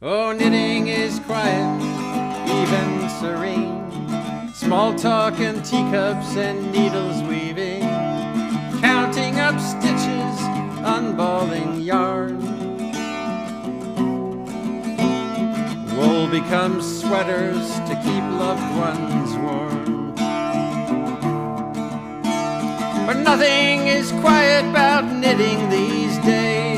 Oh, knitting is quiet, even serene. Small talk and teacups and needles weaving, counting up stitches, unballing yarn. Wool becomes sweaters to keep loved ones warm. But nothing is quiet about knitting these days.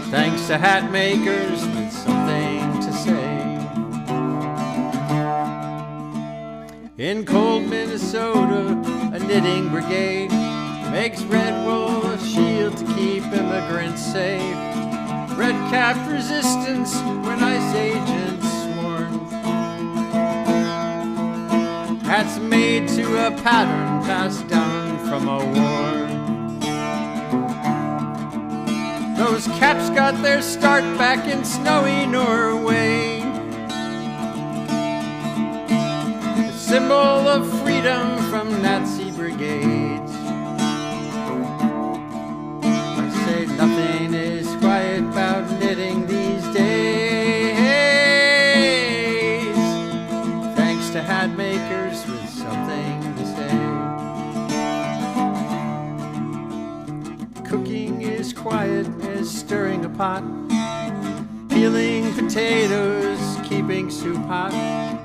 Thanks to hat makers with something to say. In cold Minnesota, a knitting brigade makes red wool a shield to keep immigrants safe. Red-capped resistance when ice agents swarm. Hats made to a pattern passed down from a war. Those caps got their start back in snowy Norway. A symbol of freedom from Nazi brigades. I say nothing is quiet about knitting these days. Thanks to hat makers with something to say. Cooking is quiet as stirring a pot, peeling potatoes, keeping soup hot,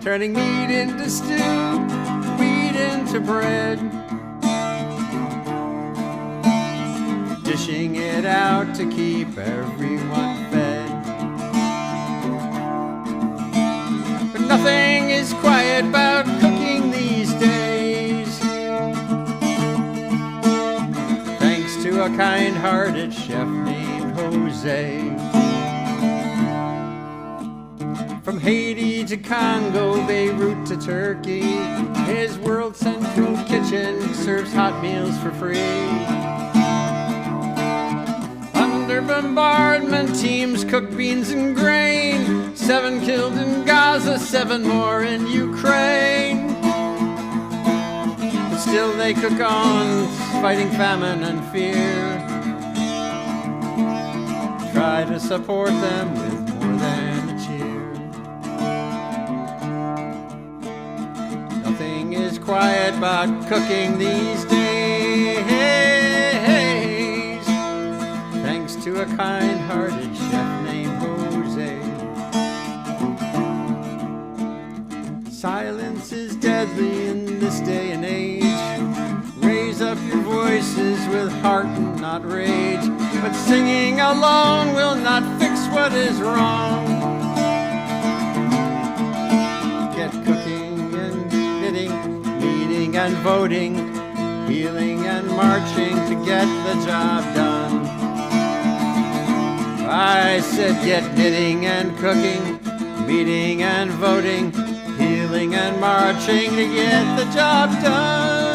turning meat into stew, wheat into bread, dishing it out to keep everyone fed. But nothing is quiet about cooking these days. Thanks to a kind-hearted chef named Jose. From Haiti to Congo, Beirut to Turkey, his world central kitchen serves hot meals for free. Under bombardment, teams cook beans and grain. 7 killed in Gaza, 7 more in Ukraine. But still they cook on, fighting famine and fear. Try to support them with more than a cheer. Nothing is quiet about cooking these days. Thanks to a kind-hearted chef named Jose. Silence is deadly in this day and age. Raise up your voices with heart and not rage. But singing alone will not fix what is wrong. Get cooking and knitting, meeting and voting, healing and marching to get the job done. I said get knitting and cooking, meeting and voting, healing and marching to get the job done.